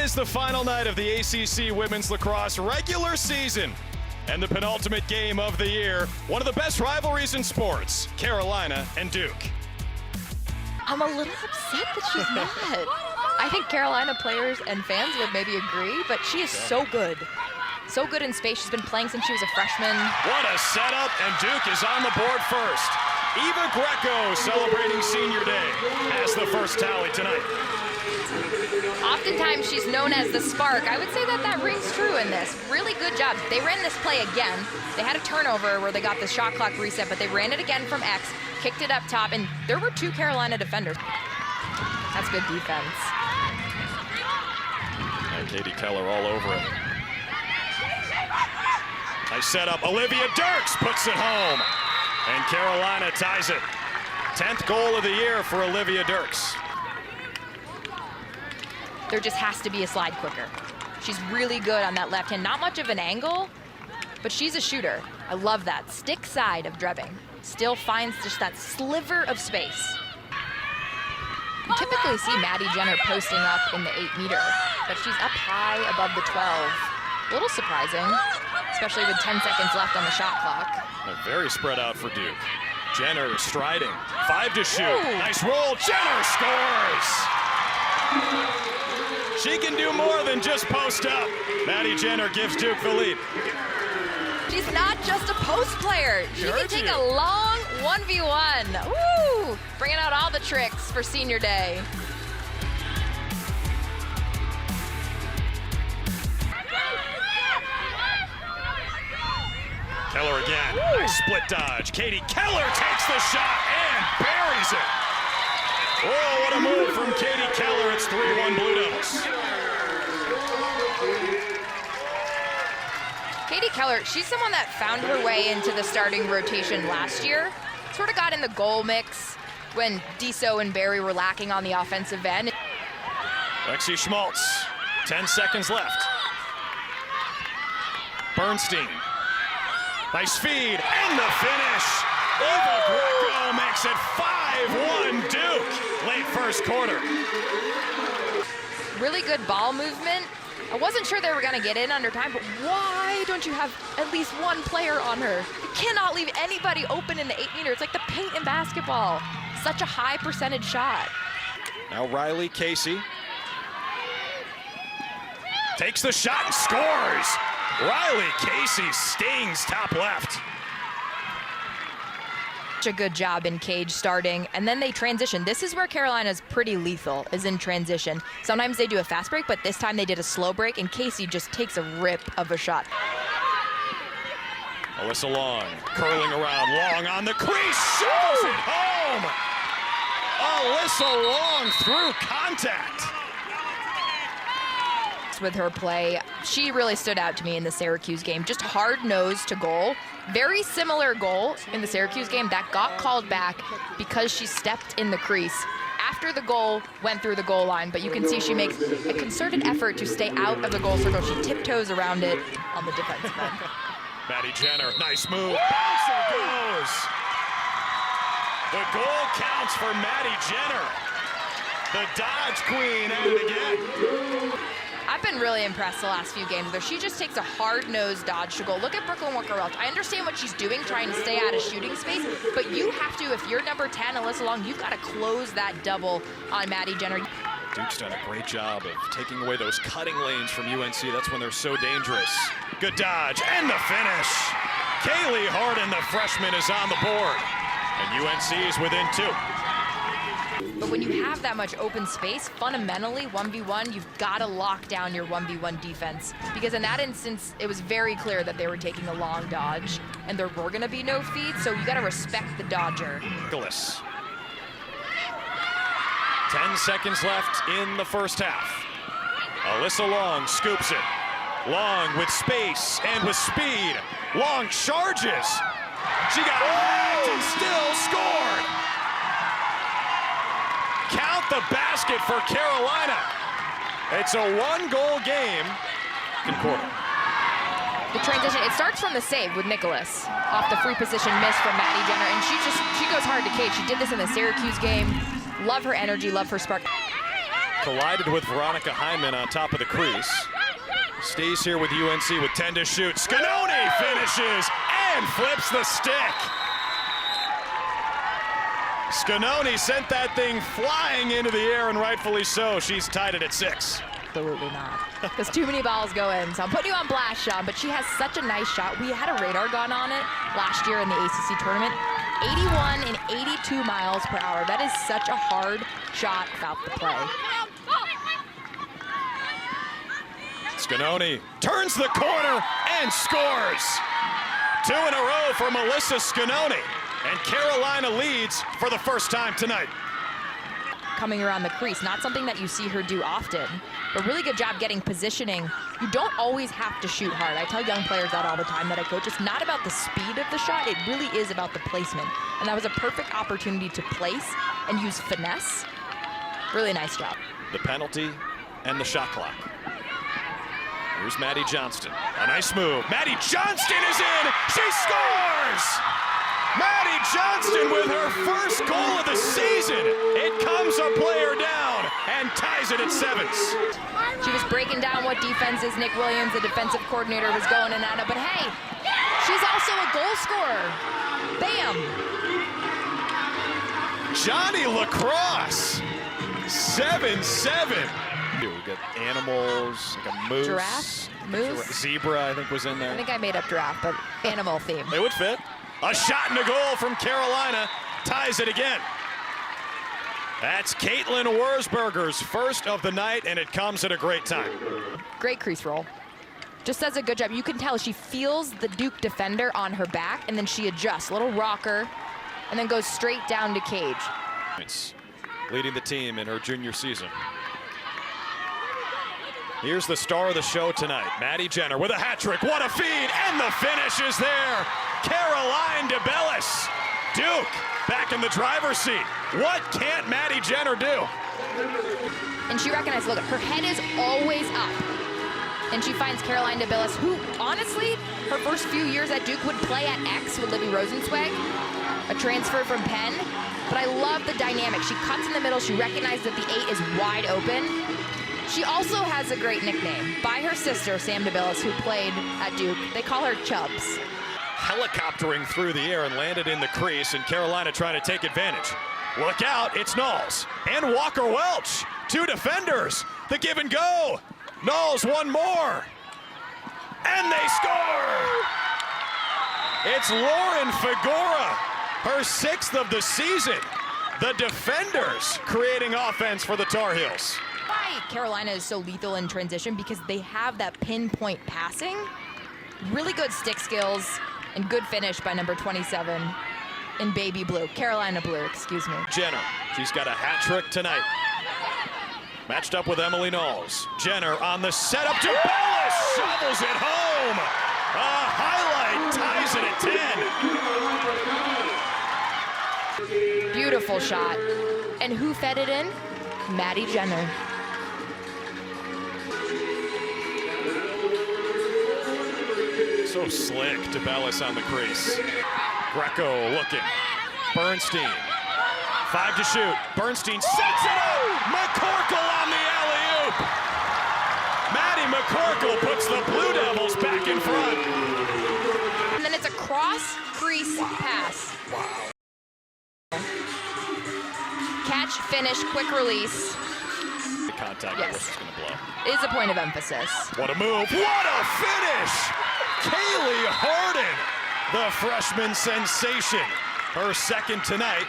is the final night of the ACC Women's Lacrosse regular season and the penultimate game of the year. One of the best rivalries in sports, Carolina and Duke. I'm a little upset that she's not. I think Carolina players and fans would maybe agree, but she is so good. So good in space. She's been playing since she was a freshman. What a setup, and Duke is on the board first. Eva Greco celebrating senior day has the first tally tonight. Oftentimes she's known as the spark. I would say that that rings true in this. Really good job. They ran this play again. They had a turnover where they got the shot clock reset, but they ran it again from X, kicked it up top, and there were 2 Carolina defenders. That's good defense. And Katie Keller all over it. Nice setup. Olivia Dirks puts it home. And Carolina ties it. 10th goal of the year for Olivia Dirks. There just has to be a slide quicker. She's really good on that left hand. Not much of an angle, but she's a shooter. I love that. Stick side of Drebbing. Still finds just that sliver of space. You typically see Maddie Jenner posting up in the 8-meter, but she's up high above the 12. A little surprising, especially with 10 seconds left on the shot clock. Very spread out for Duke. Jenner striding. 5 to shoot. Ooh. Nice roll. Jenner scores! She can do more than just post up. Maddie Jenner gives Duke the lead. She's not just a post player. She can take a long 1v1. Woo! Bringing out all the tricks for senior day. Keller again. Woo. Nice split dodge. Katie Keller takes the shot and buries it. Oh, what a move from Katie Keller. It's 3-1 Blue Devils. Katie Keller, she's someone that found her way into the starting rotation last year. Sort of got in the goal mix when Diso and Barry were lacking on the offensive end. Lexi Schmaltz, 10 seconds left. Bernstein. Nice feed, and the finish. Eva Greco makes it 5-1 Duke, late first quarter. Really good ball movement. I wasn't sure they were gonna get in under time, but why don't you have at least one player on her? You cannot leave anybody open in the 8-meter. It's like the paint in basketball. Such a high percentage shot. Now Riley Casey takes the shot and scores. Riley Casey stings top left. Such a good job in cage starting, and then they transition. This is where Carolina's pretty lethal, is in transition. Sometimes they do a fast break, but this time they did a slow break, and Casey just takes a rip of a shot. Alyssa Long curling around, Long on the crease, shoves it home. Alyssa Long through contact. With her play, she really stood out to me in the Syracuse game. Just hard-nosed to goal. Very similar goal in the Syracuse game that got called back because she stepped in the crease. After the goal, went through the goal line, but you can see she makes a concerted effort to stay out of the goal circle. She tiptoes around it on the defensive end. Maddie Jenner, nice move. Bouncer goes. The goal counts for Maddie Jenner. The dodge queen at it again. I've been really impressed the last few games, though. She just takes a hard-nosed dodge to goal. Look at Brooklyn Walker-Welch. I understand what she's doing, trying to stay out of shooting space, but you have to, if you're number 10, Alyssa Long, you've got to close that double on Maddie Jenner. Duke's done a great job of taking away those cutting lanes from UNC. That's when they're so dangerous. Good dodge, and the finish. Kaleigh Harden, the freshman, is on the board, and UNC is within 2. But when you have that much open space, fundamentally, 1v1, you've got to lock down your 1v1 defense. Because in that instance, it was very clear that they were taking a long dodge, and there were going to be no feed, so you got to respect the dodger. Nicholas. 10 seconds left in the first half. Alyssa Long scoops it. Long with space and with speed. Long charges. She got hacked and still scored. Count the basket for Carolina. It's a 1-goal game in quarter. The transition, it starts from the save with Nicholas off the free position miss from Maddie Jenner, and she goes hard to cage. She did this in the Syracuse game. Love her energy, love her spark. Collided with Veronica Hyman on top of the crease. Stays here with UNC with 10 to shoot. Scanoni finishes and flips the stick. Scanoni sent that thing flying into the air, and rightfully so. She's tied it at 6. Absolutely not, because too many balls go in. So I'm putting you on blast, Sean, but she has such a nice shot. We had a radar gun on it last year in the ACC tournament. 81 and 82 miles per hour. That is such a hard shot without the play. Scanoni turns the corner and scores. 2 in a row for Alyssa Scanoni, and Carolina leads for the first time tonight. Coming around the crease, not something that you see her do often, but really good job getting positioning. You don't always have to shoot hard. I tell young players that all the time that I coach. It's not about the speed of the shot, it really is about the placement. And that was a perfect opportunity to place and use finesse. Really nice job. The penalty and the shot clock. Here's Maddie Johnston. A nice move. Maddie Johnston is in. She scores! Maddie Johnston with her first goal of the season. It comes a player down and ties it at 7s. She was breaking down what defenses Nick Williams, the defensive coordinator, was going in at it. But hey, she's also a goal scorer. Bam! Johnny Lacrosse. 7-7. We got animals, like a moose. Giraffe? Moose? Zebra, I think, was in there. I think I made up giraffe, but animal theme. It would fit. A shot and a goal from Carolina ties it again. That's Caitlin Wurzberger's first of the night, and it comes at a great time. Great crease roll. Just does a good job. You can tell she feels the Duke defender on her back, and then she adjusts. Little rocker, and then goes straight down to cage. It's leading the team in her junior season. Here's the star of the show tonight, Maddie Jenner with a hat trick. What a feed, and the finish is there. Caroline DeBellis. Duke back in the driver's seat. What can't Maddie Jenner do? And she recognized, look, her head is always up. And she finds Caroline DeBellis, who, honestly, her first few years at Duke would play at X with Libby Rosenzweig, a transfer from Penn. But I love the dynamic. She cuts in the middle. She recognized that the 8 is wide open. She also has a great nickname by her sister, Sam DeBellis, who played at Duke. They call her Chubbs. Helicoptering through the air and landed in the crease, and Carolina trying to take advantage. Look out, it's Knowles and Walker Welch. 2 defenders, the give and go. Knowles one more, and they score. It's Lauren Figueroa, her 6th of the season. The defenders creating offense for the Tar Heels. Why Carolina is so lethal in transition, because they have that pinpoint passing, really good stick skills, and good finish by number 27 in baby blue, Carolina blue, excuse me. Jenner, she's got a hat trick tonight. Matched up with Emily Knowles. Jenner on the setup to Bellis, shovels it home. A highlight ties it at 10. Beautiful shot. And who fed it in? Maddie Jenner. So slick, DeBellis on the crease. Greco looking. Bernstein. 5 to shoot. Bernstein sets it up. McCorkle on the alley-oop. Maddie McCorkle puts the Blue Devils back in front. And then it's a cross crease pass. Wow. Catch, finish, quick release. The contact, yes, Alyssa's gonna blow. Is a point of emphasis. What a move, what a finish! Kaleigh Harden, the freshman sensation. Her 2nd tonight.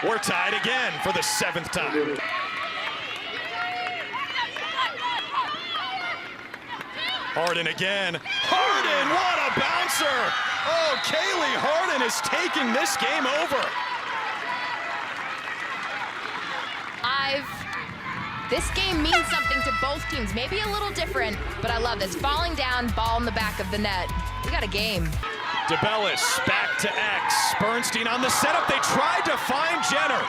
We're tied again for the 7th time. Harden again. Harden, what a bouncer! Oh, Kaleigh Harden is taking this game over. This game means something to both teams. Maybe a little different, but I love this. Falling down, ball in the back of the net. We got a game. DeBellis back to X. Bernstein on the setup. They tried to find Jenner.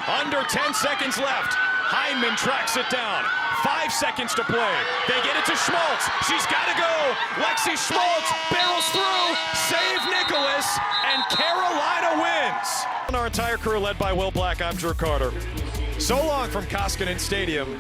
Under 10 seconds left. Hyman tracks it down. 5 seconds to play. They get it to Schmaltz. She's got to go. Lexi Schmaltz barrels through. Save Nicholas, and Carolina wins. Our entire crew led by Will Black. I'm Drew Carter. So long from Koskinen Stadium.